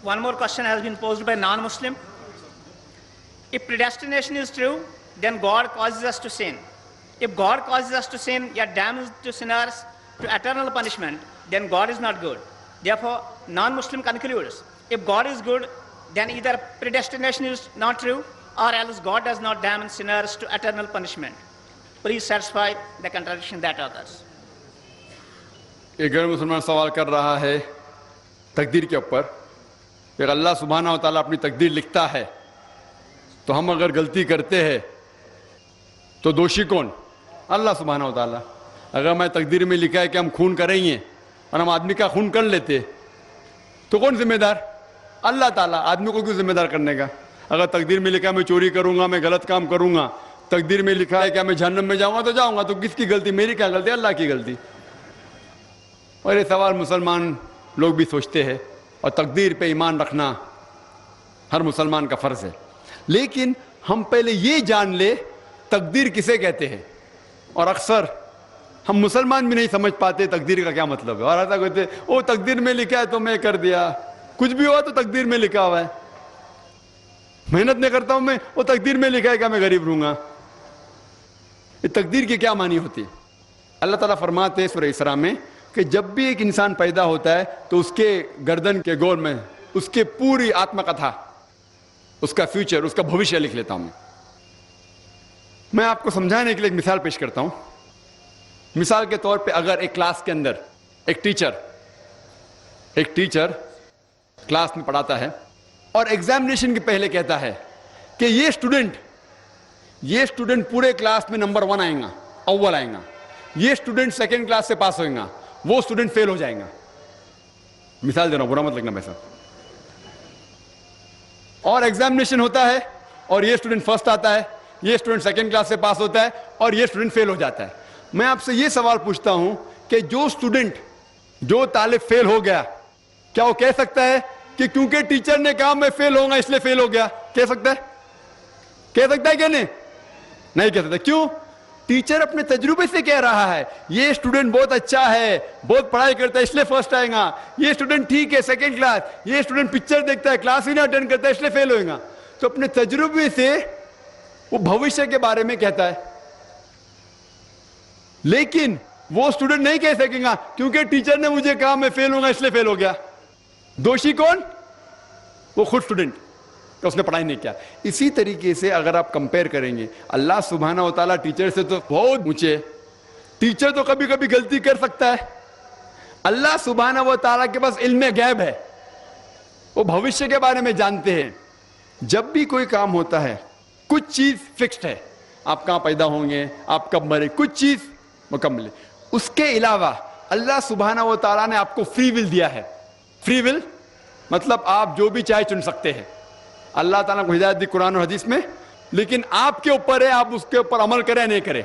one more question has been posed by non-Muslim. If predestination is true, then God causes us to sin. If God causes us to sin, yet damns to sinners to eternal punishment, then God is not good. Therefore, non-Muslim concludes, if God is good, then either predestination is not true, or else God does not damn sinners to eternal punishment. Please satisfy the contradiction that occurs. ایک غیر مسلمان سوال کر رہا ہے تقدیر کے اوپر کہ اللہ سبحانہ و تعالیٰ اپنی تقدیر لکھتا ہے تو ہم اگر غلطی کرتے ہیں تو دوشی کون؟ اللہ سبحانہ و تعالیٰ. اگر میں تقدیر میں لکھا ہے کہ ہم خون کریں گے اور ہم آدمی کا خون کر لیتے تو کون ذمہ دار؟ اللہ تعالیٰ. آدمی کو کیوں ذمہ دار کرنے کا؟ اگر تقدیر میں لکھا ہے میں چوری کروں گا، میں غلط کام کروں گا، تقدیر میں لکھا ہے کہ میں جہنم میں جاؤں گا تو جاؤں گا، تو کس کی غلطی؟ میری کیا غلطی؟ اللہ کی غلطی. اور یہ سوال مسلمان لوگ بھی سوچتے ہیں، اور تقدیر پہ ایمان رکھنا ہر مسلمان کا فرض ہے. لیکن ہم پہلے یہ جان لے تقدیر کسے کہتے ہیں. اور اکثر ہم مسلمان بھی نہیں سمجھ پاتے تقدیر کا کیا مطلب ہے، اور ایسا کہتے ہیں وہ تقدیر میں لکھا ہے تو میں کر دیا، کچھ بھی ہوا تو تقدیر میں لکھا ہوا ہے. محنت نہیں کرتا ہوں میں، وہ تقدیر میں لکھا ہے کہ میں غریب رہوں گا. یہ تقدیر کی کیا معنی ہوتی ہے؟ اللہ تعالیٰ فرماتے ہیں سورہ اسراء میں کہ جب بھی ایک انسان پیدا ہوتا ہے تو اس کے گردن کے گول میں اس کے پوری آتما کتھا، اس کا فیوچر، اس کا بھوشیہ لکھ لیتا ہوں. میں آپ کو سمجھانے کے لیے ایک مثال پیش کرتا ہوں. مثال کے طور پہ اگر ایک کلاس کے اندر ایک ٹیچر کلاس میں پڑھاتا ہے اور ایگزامینیشن کے پہلے کہتا ہے کہ یہ اسٹوڈنٹ پورے کلاس میں نمبر 1 آئیں گا، اول آئیں گا، یہ اسٹوڈنٹ سیکنڈ کلاس سے پاس ہوئیں گا، وہ اسٹوڈنٹ فیل ہو جائیں گا. مثال دے رہا ہوں، برا مت لگنا پیسہ. اور ایگزامینیشن ہوتا ہے اور یہ اسٹوڈنٹ فرسٹ آتا ہے، یہ اسٹوڈنٹ سیکنڈ کلاس سے پاس ہوتا ہے اور یہ اسٹوڈنٹ فیل ہو جاتا ہے. میں آپ سے یہ سوال پوچھتا ہوں کہ جو طالب فیل ہو گیا، کیا وہ کہہ سکتا ہے کہ کیونکہ ٹیچر نے کہا میں فیل ہوں گا اس لیے فیل ہو گیا؟ کہہ سکتا ہے کہ نہیں کہہ سکتا. کیوں؟ ٹیچر اپنے تجربے سے کہہ رہا ہے یہ اسٹوڈنٹ بہت اچھا ہے، بہت پڑھائی کرتا ہے اس لیے فرسٹ آئے گا، یہ اسٹوڈنٹ ٹھیک ہے سیکنڈ کلاس، یہ اسٹوڈنٹ پکچر دیکھتا ہے کلاس ہی نہیں اٹینڈ کرتا ہے اس لیے فیل ہوئے گا. تو اپنے تجربے سے وہ بھوشیہ کے بارے میں کہتا ہے. لیکن وہ اسٹوڈنٹ نہیں کہہ سکے گا کیونکہ ٹیچر نے مجھے کہا میں فیل ہوں گا اس لیے فیل ہو گیا. دوشی کون؟ وہ خود اسٹوڈنٹ کہ اس نے پڑھائی نہیں کیا. اسی طریقے سے اگر آپ کمپیئر کریں گے اللہ سبحانہ و تعالیٰ ٹیچر سے تو بہت اونچے. ٹیچر تو کبھی کبھی غلطی کر سکتا ہے. اللہ سبحانہ و تعالیٰ کے پاس علم غیب ہے، وہ بھوشیہ کے بارے میں جانتے ہیں. جب بھی کوئی کام ہوتا ہے کچھ چیز فکسڈ ہے، آپ کہاں پیدا ہوں گے، آپ کب مرے، کچھ چیز مکمل ہے. اس کے علاوہ اللہ سبحانہ و تعالیٰ نے آپ کو فری ول دیا ہے. فری ول مطلب آپ جو بھی چاہے چن سکتے ہیں. اللہ تعالیٰ کو ہدایت دی قرآن اور حدیث میں، لیکن آپ کے اوپر ہے آپ اس کے اوپر عمل کریں نہیں کریں.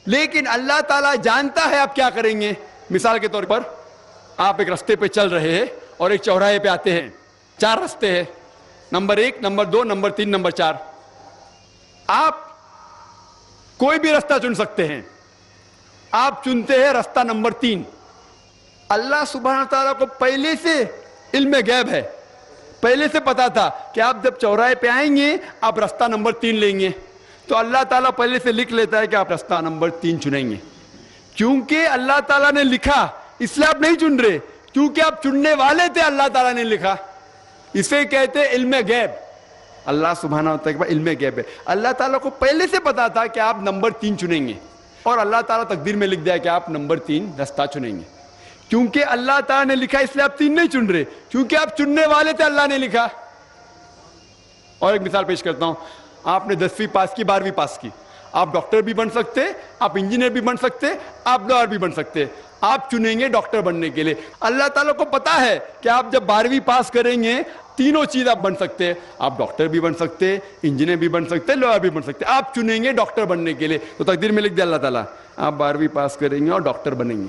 لیکن اللہ تعالیٰ جانتا ہے آپ کیا کریں گے. مثال کے طور پر آپ ایک رستے پہ چل رہے ہیں اور ایک چوراہے پہ آتے ہیں، 4 رستے ہیں، نمبر 1، نمبر 2، نمبر 3، نمبر 4. آپ کوئی بھی رستہ چن سکتے ہیں. آپ چنتے ہیں رستہ نمبر 3. اللہ سبحانہ تعالیٰ کو پہلے سے علم غیب ہے، پہلے سے پتا تھا کہ آپ جب چوراہے پہ آئیں گے آپ رستہ نمبر 3 لیں گے. تو اللہ تعالیٰ پہلے سے لکھ لیتا ہے کہ آپ رستہ نمبر 3 چنیں گے. کیونکہ اللہ تعالیٰ نے لکھا اس لیے آپ نہیں چن رہے، کیونکہ آپ چننے والے تھے، اللہ تعالیٰ نے لکھا. اسے کہتے علم غیب. اللہ سبحانہ و تعالیٰ علم غیب ہے. اللہ تعالیٰ کو پہلے سے پتا تھا کہ آپ نمبر 3 چنیں گے، اور اللہ تعالیٰ تقدیر میں لکھ دیا کہ آپ نمبر 3 رستہ چنیں گے. کیونکہ اللہ تعالیٰ نے لکھا اس لیے آپ 3 نہیں چن رہے، کیونکہ آپ چننے والے تھے، اللہ نے لکھا. اور ایک مثال پیش کرتا ہوں. آپ نے 10ویں پاس کی، 12ویں پاس کی، آپ ڈاکٹر بھی بن سکتے، آپ انجینئر بھی بن سکتے، آپ لائر بھی بن سکتے. آپ چنیں گے ڈاکٹر بننے کے لیے. اللہ تعالیٰ کو پتا ہے کہ آپ جب 12ویں پاس کریں گے تینوں چیز آپ بن سکتے ہیں. آپ ڈاکٹر بھی بن سکتے، انجینئر بھی بن سکتے، لائر بھی بن سکتے. آپ چنیں گے ڈاکٹر بننے کے لیے. تو تقدیر میں لکھ دیا اللہ تعالیٰ آپ 12ویں پاس کریں گے اور ڈاکٹر بنیں گے.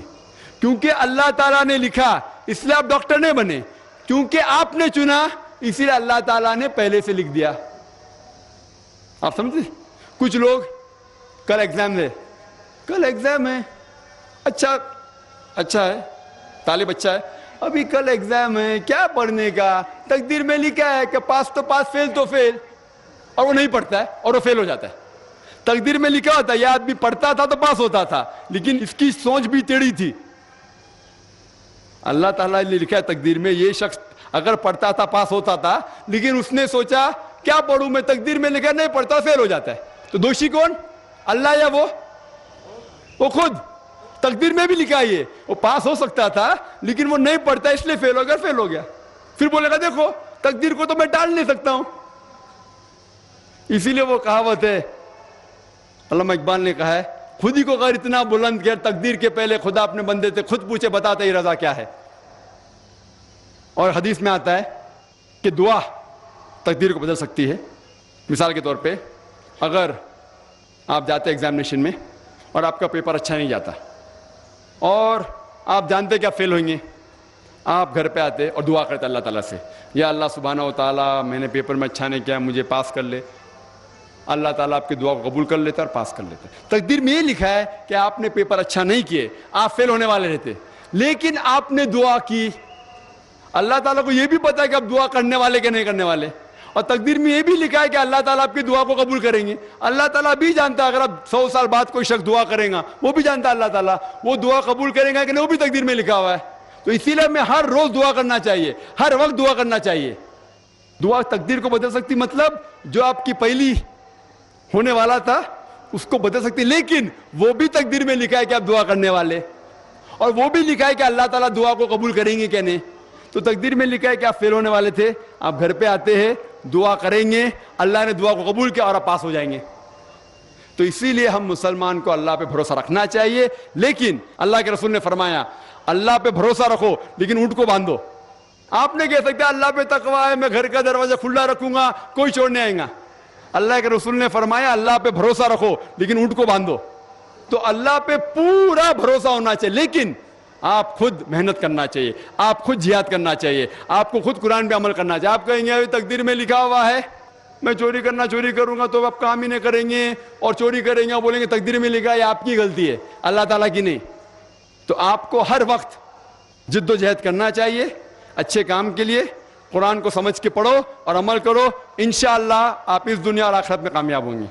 کیونکہ اللہ تعالیٰ نے لکھا اس لیے آپ ڈاکٹر نہیں بنے، کیونکہ آپ نے چنا اسی لیے اللہ تعالیٰ نے پہلے سے لکھ دیا. آپ سمجھتے؟ کچھ لوگ کل ایگزام ہے، اچھا ہے، طالب اچھا ہے، ابھی کل ایگزام ہے, کیا پڑھنے کا, تقدیر میں لکھا ہے کہ پاس تو پاس, فیل تو فیل, اور وہ نہیں پڑھتا ہے اور وہ فیل ہو جاتا ہے. تقدیر میں لکھا ہوتا ہے یہ آدمی پڑھتا تھا تو پاس ہوتا تھا, لیکن اس کی سوچ بھی ٹیڑھی تھی. اللہ تعالیٰ نے لکھا ہے تقدیر میں یہ شخص اگر پڑھتا تھا پاس ہوتا تھا, لیکن اس نے سوچا کیا پڑھوں میں, تقدیر میں لکھا نہیں پڑھتا فیل ہو جاتا ہے. تو دوشی کون, اللہ یا وہ خود؟ تقدیر میں بھی لکھا ہے وہ پاس ہو سکتا تھا لیکن وہ نہیں پڑھتا اس لیے فیل ہو گیا, فیل ہو گیا. پھر بولے گا دیکھو تقدیر کو تو میں ٹال نہیں سکتا ہوں. اسی لیے وہ کہاوت ہے, علامہ اقبال نے کہا ہے, خود ہی کو اگر اتنا بلند کیا, تقدیر کے پہلے خدا اپنے بندے سے خود پوچھے بتاتے ہی رضا کیا ہے. اور حدیث میں آتا ہے کہ دعا تقدیر کو بدل سکتی ہے. مثال کے طور پہ اگر آپ جاتے ایگزامینیشن میں اور آپ کا پیپر اچھا نہیں جاتا اور آپ جانتے کہ آپ فیل ہوئیں گے, آپ گھر پہ آتے اور دعا کرتے اللہ تعالیٰ سے, یا اللہ سبحانہ و تعالیٰ میں نے پیپر میں اچھا نہیں کیا, مجھے پاس کر لے. اللہ تعالیٰ آپ کی دعا کو قبول کر لیتا اور پاس کر لیتا. تقدیر میں یہ لکھا ہے کہ آپ نے پیپر اچھا نہیں کیے, آپ فیل ہونے والے رہتے, لیکن آپ نے دعا کی. اللہ تعالیٰ کو یہ بھی پتا ہے کہ آپ دعا کرنے والے کہ نہیں کرنے والے, اور تقدیر میں یہ بھی لکھا ہے کہ اللہ تعالیٰ آپ کی دعا کو قبول کریں گے. اللہ تعالیٰ بھی جانتا ہے اگر آپ 100 سال بعد کوئی شخص دعا کرے گا, وہ بھی جانتا ہے اللہ تعالیٰ وہ دعا قبول کرے گا کہ نہیں, وہ بھی تقدیر میں لکھا ہوا ہے. تو اسی لیے ہمیں ہر روز دعا کرنا چاہیے, ہر وقت دعا کرنا چاہیے. دعا تقدیر کو بدل سکتی, مطلب جو آپ کی پہلی ہونے والا تھا اس کو بدل سکتی, لیکن وہ بھی تقدیر میں لکھا ہے کہ آپ دعا کرنے والے, اور وہ بھی لکھا ہے کہ اللہ تعالیٰ دعا کو قبول کریں گے کہ نہیں. تو تقدیر میں لکھا ہے کہ آپ فیل ہونے والے تھے, آپ گھر پہ آتے ہیں, دعا کریں گے, اللہ نے دعا کو قبول کیا اور آپ پاس ہو جائیں گے. تو اسی لیے ہم مسلمان کو اللہ پہ بھروسہ رکھنا چاہیے, لیکن اللہ کے رسول نے فرمایا اللہ پہ بھروسہ رکھو لیکن اونٹ کو باندھو. آپ نے کہہ سکتے اللہ پہ تقویٰ ہے, میں گھر کا دروازہ کھلا رکھوں گا, کوئی چور نہیں آئے گا. اللہ کے رسول نے فرمایا اللہ پہ بھروسہ رکھو لیکن اونٹ کو باندھو. تو اللہ پہ پورا بھروسہ ہونا چاہیے, لیکن آپ خود محنت کرنا چاہیے, آپ خود جہاد کرنا چاہیے, آپ کو خود قرآن پہ عمل کرنا چاہیے. آپ کہیں گے تقدیر میں لکھا ہوا ہے میں چوری کروں گا تو آپ کام ہی نہیں کریں گے, اور چوری کریں گے بولیں گے تقدیر میں لکھا ہے, آپ کی غلطی ہے اللہ تعالیٰ کی نہیں. تو آپ کو ہر وقت جد و جہد کرنا چاہیے اچھے کام کے لیے. قرآن کو سمجھ کے پڑھو اور عمل کرو, انشاءاللہ آپ اس دنیا اور آخرت میں کامیاب ہوں گے.